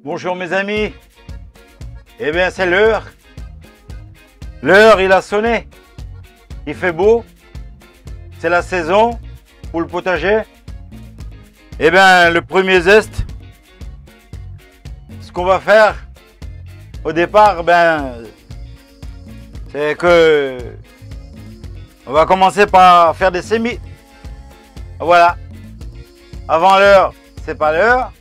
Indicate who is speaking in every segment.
Speaker 1: Bonjour mes amis. Eh bien c'est l'heure. L'heure il a sonné. Il fait beau. C'est la saison pour le potager. Eh bien le premier zeste. Ce qu'on va faire au départ, c'est que on va commencer par faire des semis. Voilà. Avant l'heure, c'est pas l'heure.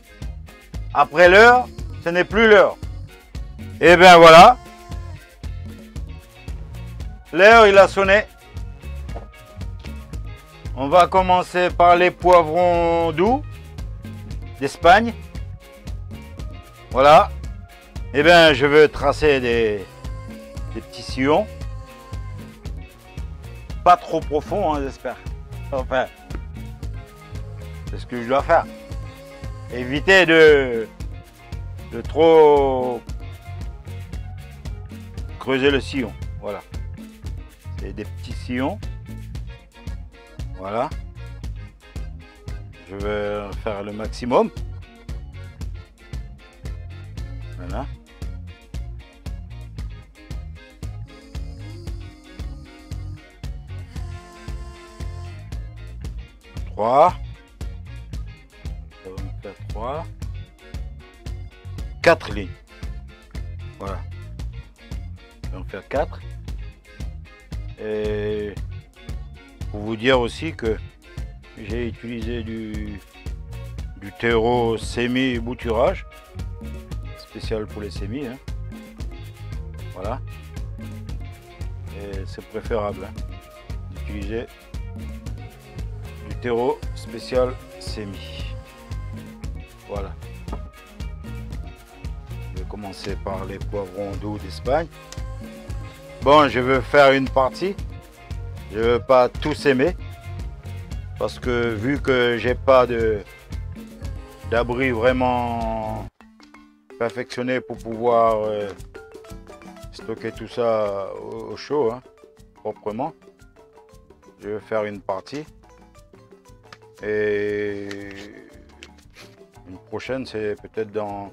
Speaker 1: Après l'heure, ce n'est plus l'heure. Et bien voilà. L'heure, il a sonné. On va commencer par les poivrons doux d'Espagne. Voilà. Et bien, je veux tracer des petits sillons. Pas trop profonds, hein, j'espère. Enfin, c'est ce que je dois faire. Éviter de trop creuser le sillon. Voilà. C'est des petits sillons. Voilà. Je vais en faire le maximum. Voilà. Trois. Ça va me faire 3. 4 lignes. Voilà. Je vais en faire 4. Et pour vous dire aussi que j'ai utilisé du terreau semi-bouturage. Spécial pour les semis. Hein. Voilà. Et c'est préférable d'utiliser du terreau spécial semi. Voilà. Je vais commencer par les poivrons doux d'Espagne. Bon, je veux faire une partie. Je veux pas tout s'aimer. Parce que vu que j'ai pas d'abri vraiment perfectionné pour pouvoir stocker tout ça au chaud, hein, proprement, je vais faire une partie. Et une prochaine, c'est peut-être dans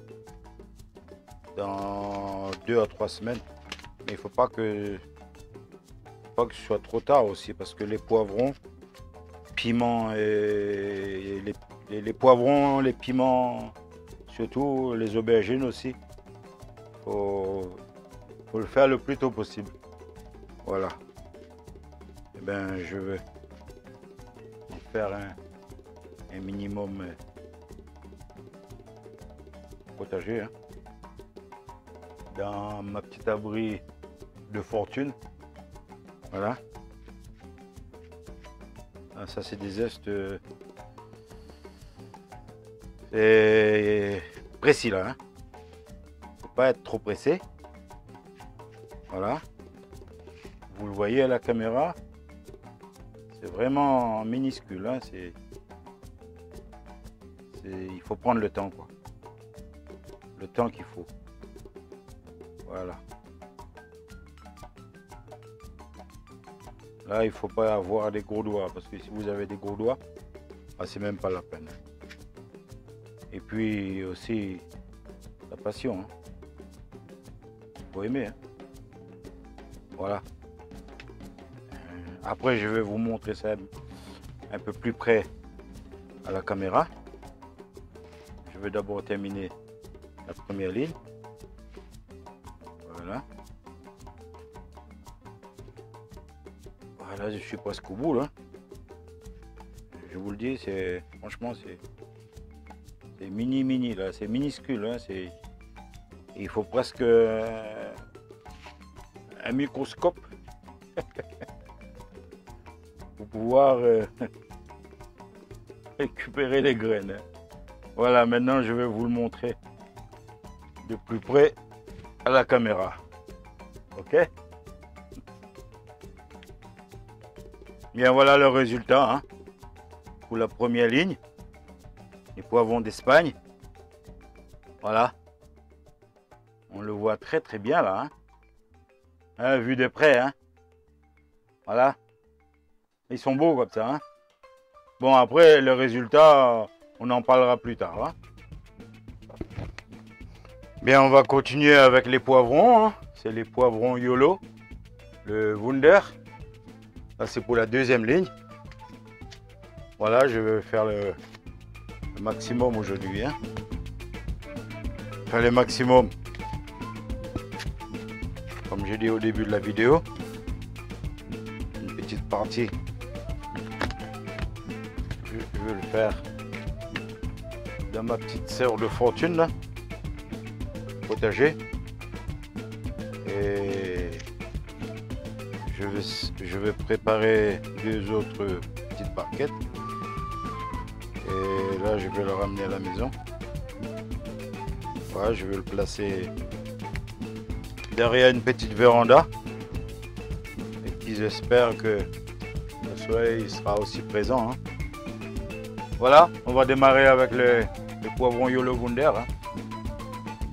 Speaker 1: 2 à 3 semaines. Mais il ne faut pas que ce soit trop tard aussi, parce que les poivrons, piments et les poivrons, les piments, surtout les aubergines aussi, faut le faire le plus tôt possible. Voilà. Et ben je vais faire un minimum potager, hein, dans ma petite abri de fortune. Voilà. Ah, ça c'est des zestes précis là. Hein. Faut pas être trop pressé. Voilà. Vous le voyez à la caméra. C'est vraiment minuscule. Hein. Il faut prendre le temps, quoi. Le temps qu'il faut. Voilà. Là, il ne faut pas avoir des gros doigts, parce que si vous avez des gros doigts, ah, c'est même pas la peine. Et puis aussi, la passion. Hein. Il faut aimer. Hein. Voilà. Après, je vais vous montrer ça un peu plus près à la caméra. Je vais d'abord terminer la première ligne. Voilà. Voilà, je suis presque au bout là. Je vous le dis, franchement c'est mini là, c'est minuscule. Hein, il faut presque un microscope pour pouvoir récupérer les graines. Hein. Voilà, maintenant je vais vous le montrer de plus près à la caméra. Ok? Bien, voilà le résultat, hein, pour la première ligne. Les poivrons d'Espagne. Voilà. On le voit très très bien là. Hein. Hein, vu de près. Hein. Voilà. Ils sont beaux comme ça. Hein. Bon, après, le résultat, on en parlera plus tard. Hein. Bien, on va continuer avec les poivrons, hein. C'est les poivrons YOLO, le Wunder. Là, c'est pour la deuxième ligne. Voilà, je vais faire le maximum aujourd'hui, hein. Faire le maximum, comme j'ai dit au début de la vidéo. Une petite partie, je vais le faire dans ma petite serre de fortune là, potager. Et je vais préparer deux autres petites barquettes. Et là, je vais le ramener à la maison. Voilà, je vais le placer derrière une petite véranda. Et puis j'espère que le soleil sera aussi présent, hein. Voilà, on va démarrer avec le poivron YOLO Wunder, hein.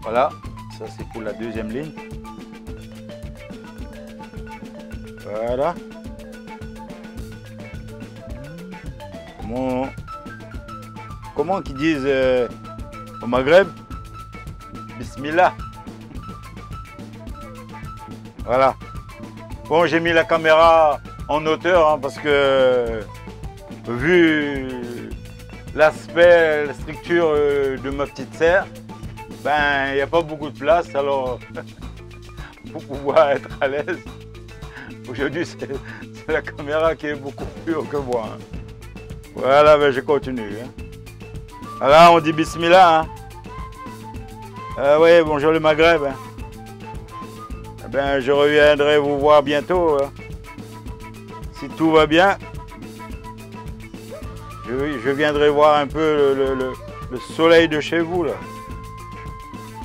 Speaker 1: Voilà, ça c'est pour la deuxième ligne. Voilà. Comment qu'ils disent au Maghreb? Bismillah. Voilà. Bon, j'ai mis la caméra en hauteur, hein, parce que vu l'aspect, la structure de ma petite serre, ben il n'y a pas beaucoup de place, alors pour pouvoir être à l'aise, aujourd'hui c'est la caméra qui est beaucoup plus haut que moi, hein. Voilà, ben je continue, hein. Voilà, on dit Bismillah, hein. Oui, bonjour le Maghreb, hein. Eh ben, je reviendrai vous voir bientôt, hein. Si tout va bien, je viendrai voir un peu le soleil de chez vous, là.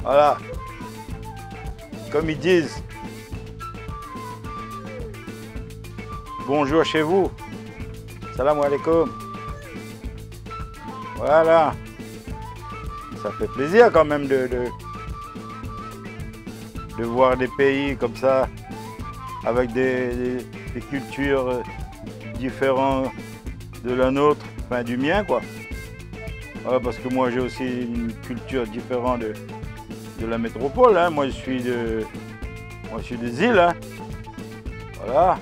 Speaker 1: Voilà. Comme ils disent. Bonjour chez vous. Salam alaikum. Voilà. Ça fait plaisir quand même de voir des pays comme ça, avec des cultures différentes de la nôtre, enfin du mien, quoi. Voilà, parce que moi j'ai aussi une culture différente de la métropole, hein. Moi je suis des îles, hein. Voilà.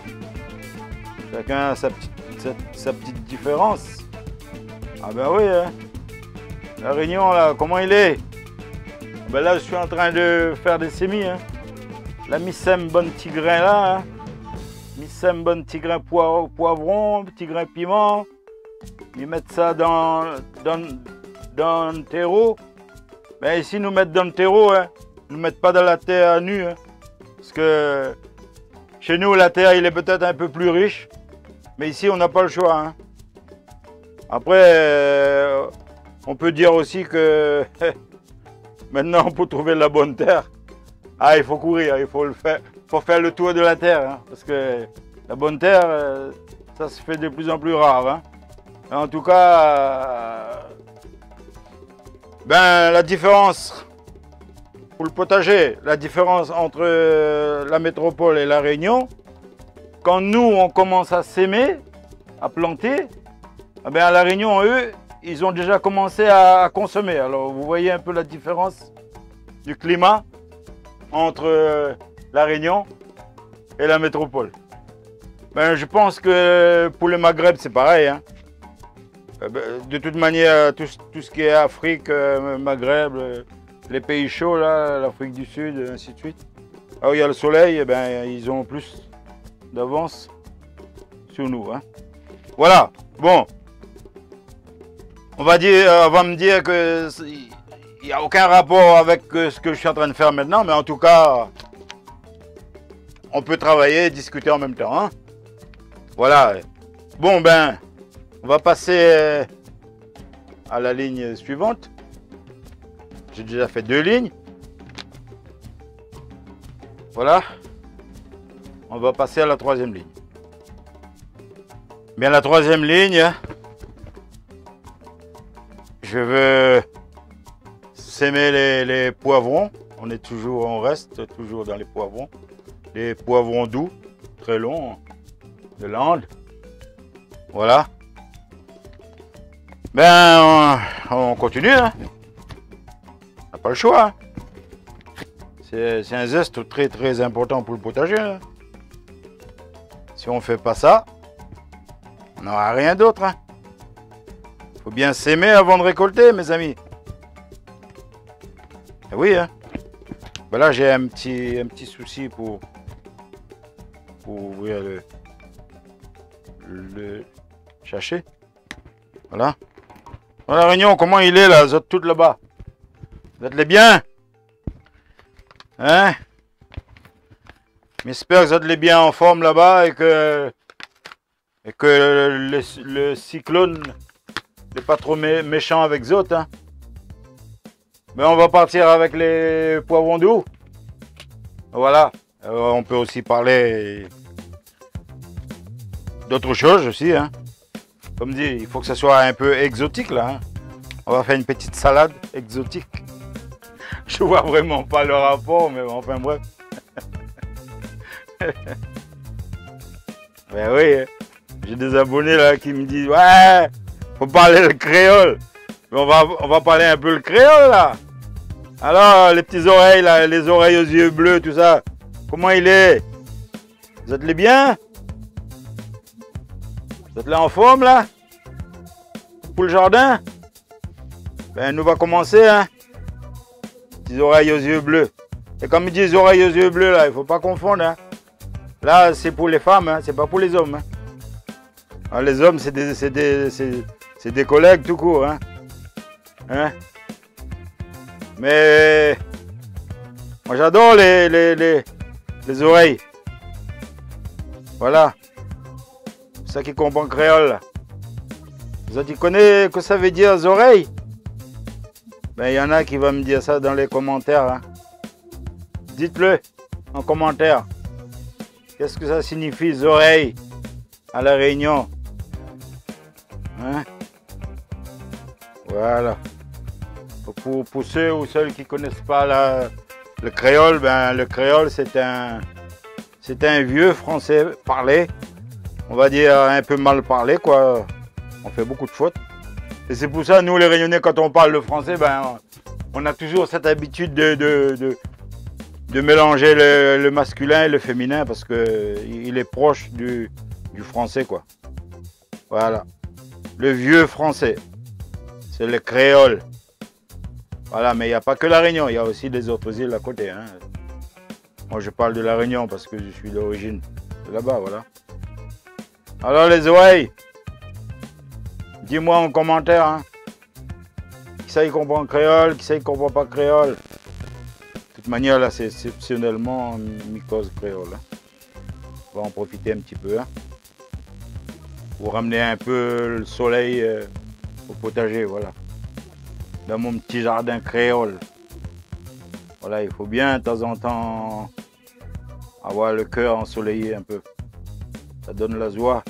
Speaker 1: Chacun a sa petite différence. Ah ben oui, hein. La Réunion là, comment il est? Ben là je suis en train de faire des semis, hein. La mi-sème bon petit grain là, hein. Mi-sème bon petit grain poivron, petit grain piment. Ils mettent ça dans le terreau. Ben ici nous mettent dans le terreau, hein. Nous mettent pas dans la terre nue, hein. Parce que chez nous la terre il est peut-être un peu plus riche, mais ici on n'a pas le choix, hein. Après on peut dire aussi que maintenant pour trouver la bonne terre, ah, il faut courir, il faut faire le tour de la terre, hein, parce que la bonne terre, ça se fait de plus en plus rare, hein. En tout cas, ben la différence pour le potager, la différence entre la métropole et la Réunion, quand nous on commence à s'aimer, à planter, eh ben à la Réunion, eux, ils ont déjà commencé à consommer. Alors vous voyez un peu la différence du climat entre la Réunion et la métropole. Ben, je pense que pour le Maghreb c'est pareil, hein. De toute manière, tout ce qui est Afrique, Maghreb, les pays chauds, l'Afrique du Sud, ainsi de suite. Alors il y a le soleil, eh ben, ils ont plus d'avance sur nous, hein. Voilà, bon. On va me dire que il n'y a aucun rapport avec ce que je suis en train de faire maintenant, mais en tout cas, on peut travailler et discuter en même temps, hein. Voilà. Bon, ben, on va passer à la ligne suivante. J'ai déjà fait 2 lignes. Voilà. On va passer à la 3e ligne. Bien, la 3e ligne, je veux s'aimer les poivrons. On reste toujours dans les poivrons. Les poivrons doux, très longs, de Landes. Voilà. Ben, on continue, hein. On n'a pas le choix, hein. C'est un zeste très très important pour le potager. Hein. Si on fait pas ça, on n'aura rien d'autre. Hein. Faut bien s'aimer avant de récolter, mes amis. Et oui, hein. Ben là, j'ai un petit souci pour ouvrir le sachet. Voilà. Dans la Réunion, comment il est là, vous êtes toutes là-bas? Vous êtes les biens? Hein? J'espère que vous êtes les biens en forme là-bas et que le cyclone n'est pas trop méchant avec vous autres. Hein? Mais on va partir avec les poivrons doux. Voilà. On peut aussi parler d'autres choses aussi. Hein? Comme dit, il faut que ça soit un peu exotique là. Hein? On va faire une petite salade exotique. Je vois vraiment pas le rapport, mais enfin bref. Ben oui, j'ai des abonnés là qui me disent ouais, faut parler le créole. Mais on va parler un peu le créole là. Alors les petites oreilles là, les oreilles aux yeux bleus, tout ça. Comment il est? Vous êtes les bien? Vous êtes là en forme là? Pour le jardin? Ben nous va commencer hein. Petites oreilles aux yeux bleus. Et comme ils disent oreilles aux yeux bleus là, il faut pas confondre hein. Là c'est pour les femmes, hein, c'est pas pour les hommes. Hein. Alors, les hommes c'est des collègues tout court. Hein. Hein? Mais moi j'adore les oreilles. Voilà. C'est ça qui comprend créole. Vous avez connaissez que ça veut dire les oreilles? Ben il y en a qui vont me dire ça dans les commentaires. Hein. Dites-le en commentaire. Qu'est-ce que ça signifie les oreilles à la Réunion? Hein? Voilà. Pour ceux ou celles qui ne connaissent pas le créole, ben, le créole c'est un vieux français parlé, on va dire un peu mal parlé quoi, on fait beaucoup de fautes. Et c'est pour ça nous les Réunionnais quand on parle le français, ben, on a toujours cette habitude de mélanger le masculin et le féminin parce qu'il est proche du français quoi. Voilà, le vieux français, c'est le créole. Voilà, mais il n'y a pas que la Réunion, il y a aussi les autres îles à côté. Hein. Moi, je parle de la Réunion parce que je suis d'origine de là-bas, voilà. Alors, les oreilles, dis-moi en commentaire, hein. Qui ça, il comprend créole, qui ça, il comprend pas créole. De toute manière, là, c'est exceptionnellement mycose créole. Hein. On va en profiter un petit peu, hein. Pour ramener un peu le soleil au potager, voilà. Dans mon petit jardin créole. Voilà, il faut bien de temps en temps avoir le cœur ensoleillé un peu. Ça donne la joie,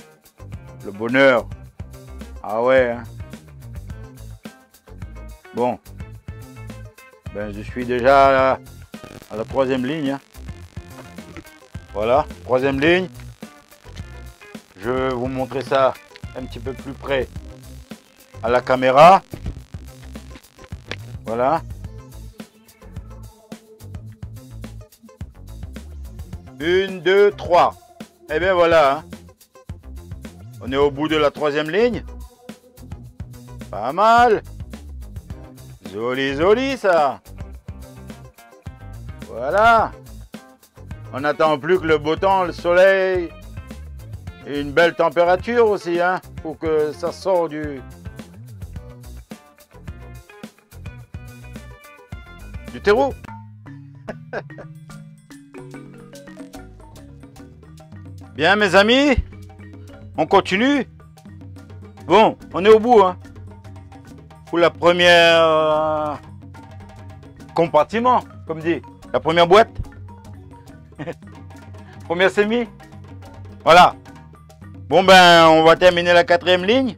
Speaker 1: le bonheur. Ah ouais. Hein. Bon. Ben je suis déjà à la troisième ligne. Hein. Voilà, troisième ligne. Je vais vous montrer ça un petit peu plus près à la caméra. Voilà. 1, 2, 3. Et bien voilà. Hein. On est au bout de la troisième ligne. Pas mal. Joli, joli ça. Voilà. On n'attend plus que le beau temps, le soleil. Et une belle température aussi, hein, pour que ça sorte du terreau. Bien mes amis, on continue. Bon, on est au bout. Hein. Pour la première compartiment, comme dit. La première boîte. Première semis. Voilà. Bon ben, on va terminer la quatrième ligne.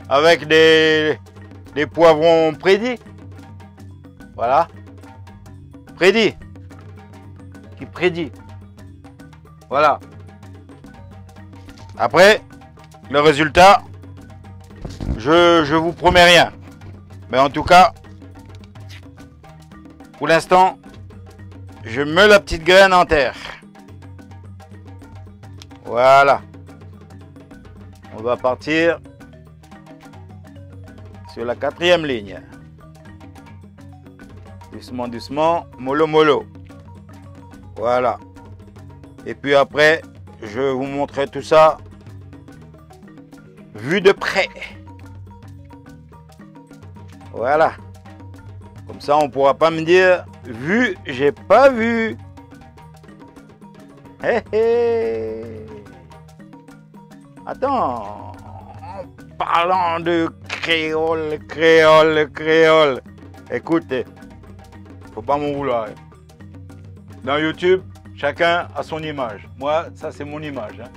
Speaker 1: Avec des poivrons prédits. Voilà. Prédit. Qui prédit. Voilà. Après, le résultat, je vous promets rien. Mais en tout cas, pour l'instant, je mets la petite graine en terre. Voilà. On va partir sur la 4e ligne. Doucement, doucement, mollo, mollo. Voilà. Et puis après, je vous montrerai tout ça vu de près. Voilà. Comme ça, on ne pourra pas me dire vu, j'ai pas vu. Hé hé. Attends. En parlant de créole, créole, créole. Écoutez, faut pas m'en vouloir. Dans YouTube, chacun a son image. Moi, ça c'est mon image. Hein.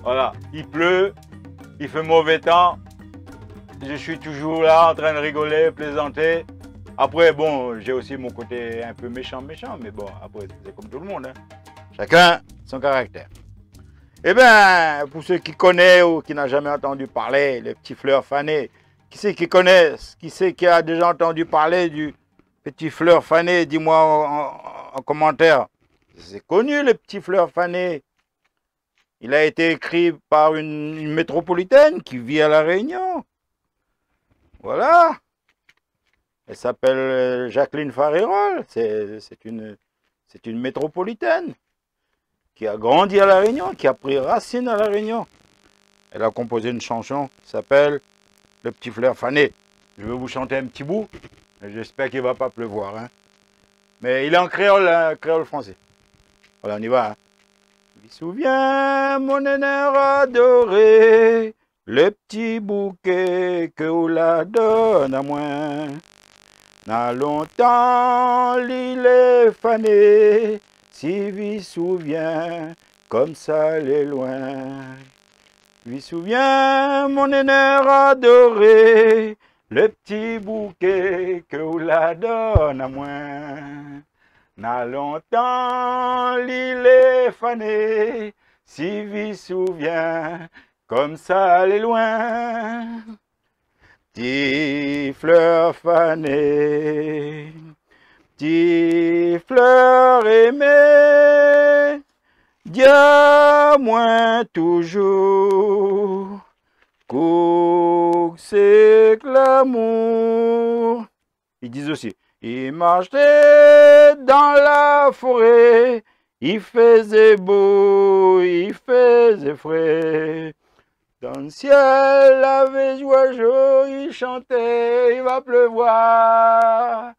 Speaker 1: Voilà, il pleut, il fait mauvais temps. Je suis toujours là en train de rigoler, plaisanter. Après, bon, j'ai aussi mon côté un peu méchant, mais bon, après, c'est comme tout le monde. Hein. Chacun son caractère. Eh bien, pour ceux qui connaissent ou qui n'ont jamais entendu parler, les petits fleurs fanées, qui c'est qui connaissent, qui c'est qui a déjà entendu parler du petit fleur fané, dis-moi en commentaire. C'est connu, le petit fleur fané. Il a été écrit par une métropolitaine qui vit à La Réunion. Voilà. Elle s'appelle Jacqueline Farérol. C'est une métropolitaine qui a grandi à La Réunion, qui a pris racine à La Réunion. Elle a composé une chanson qui s'appelle Le petit fleur fané. Je vais vous chanter un petit bout. J'espère qu'il ne va pas pleuvoir. Hein. Mais il est en créole, hein, créole français. Voilà, on y va. Hein. Je me souviens, mon honneur adoré, le petit bouquet que vous la donne à moi. N'a longtemps l'île est fanée, si vous souvient, comme ça elle est loin. Je me souviens, mon honneur adoré, le petit bouquet que vous la donne à moi. N'a longtemps l'île est fanée, si vous souvient, comme ça elle est loin. Petit fleur fanée, petit fleur aimée, dis-moi toujours que c'est que l'amour. Ils disent aussi, il marchait dans la forêt, il faisait beau, il faisait frais. Dans le ciel, avait oiseaux, il chantait, il va pleuvoir,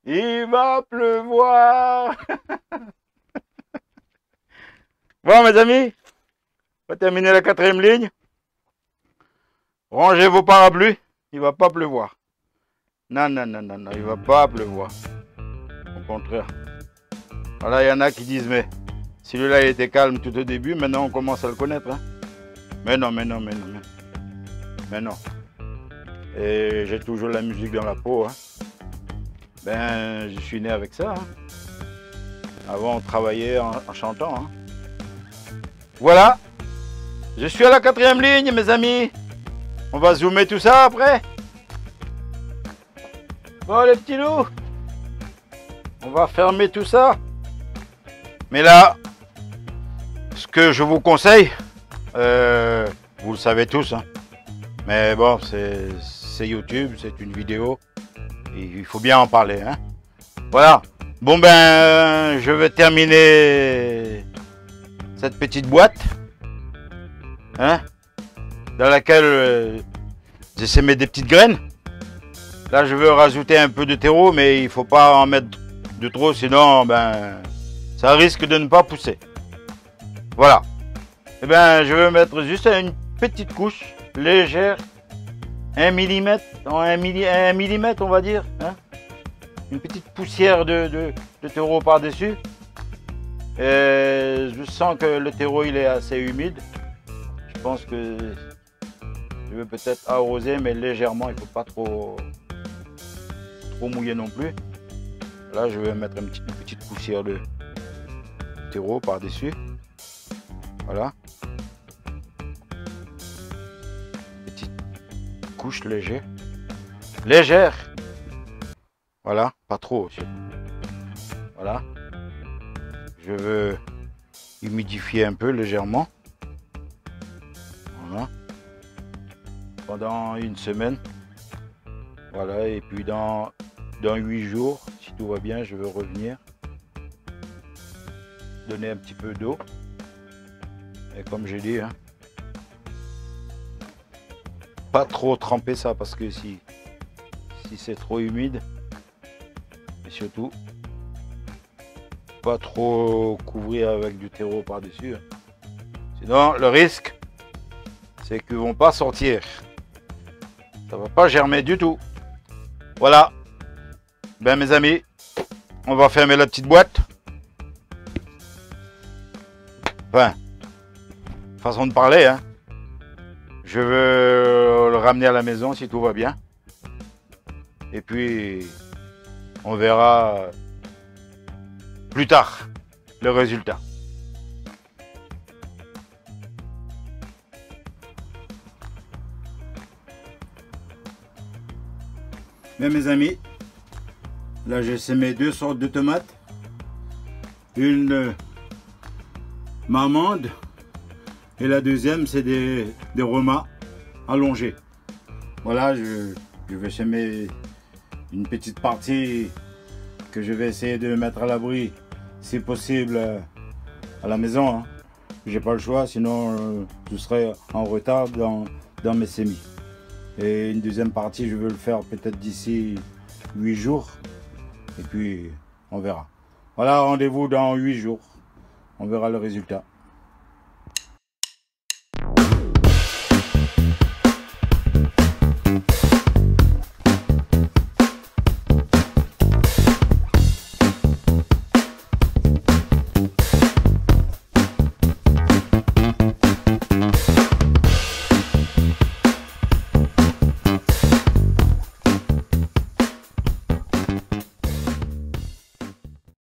Speaker 1: il va pleuvoir. Bon, mes amis, on va terminer la 4e ligne. Rangez vos parapluies, il ne va pas pleuvoir. Non, non, non, non, non, il ne va pas pleuvoir. Au contraire. Voilà, il y en a qui disent, mais celui-là, il était calme tout au début, maintenant on commence à le connaître. Hein. Mais non, mais non, mais non, mais non. Et j'ai toujours la musique dans la peau. Hein. Ben, je suis né avec ça. Hein. Avant, on travaillait en chantant. Hein. Voilà. Je suis à la 4e ligne, mes amis. On va zoomer tout ça après. Bon, les petits loups. On va fermer tout ça. Mais là, ce que je vous conseille, vous le savez tous, hein. Mais bon, c'est YouTube, c'est une vidéo, et il faut bien en parler. Hein. Voilà. Bon ben, je vais terminer cette petite boîte, hein, dans laquelle j'ai semé des petites graines. Là, je veux rajouter un peu de terreau, mais il ne faut pas en mettre de trop, sinon ben, ça risque de ne pas pousser. Voilà. Eh bien, je vais mettre juste une petite couche légère, 1 mm, on va dire. Hein? Une petite poussière de terreau par-dessus. Je sens que le terreau il est assez humide. Je pense que je vais peut-être arroser, mais légèrement, il ne faut pas trop mouiller non plus. Là, je vais mettre une petite poussière de terreau par-dessus. Voilà. Petite couche légère. Légère. Voilà, pas trop aussi. Voilà. Je veux humidifier un peu légèrement. Voilà. Pendant une semaine. Voilà. Et puis dans 8 jours, si tout va bien, je veux revenir. Donner un petit peu d'eau. Et comme j'ai dit, hein, pas trop tremper ça parce que si c'est trop humide, et surtout pas trop couvrir avec du terreau par-dessus. Sinon, le risque, c'est qu'ils vont pas sortir. Ça va pas germer du tout. Voilà. Ben mes amis, on va fermer la petite boîte. Enfin, façon de parler, hein. Je veux le ramener à la maison si tout va bien. Et puis, on verra plus tard le résultat. Bien mes amis, là j'ai semé 2 sortes de tomates. Une marmande et la deuxième c'est des romas allongés. Voilà, je vais semer une petite partie que je vais essayer de mettre à l'abri si possible à la maison, hein. J'ai pas le choix, sinon je serai en retard dans mes semis. Et une deuxième partie, je veux le faire peut-être d'ici 8 jours. Et puis, on verra. Voilà, rendez-vous dans 8 jours. On verra le résultat.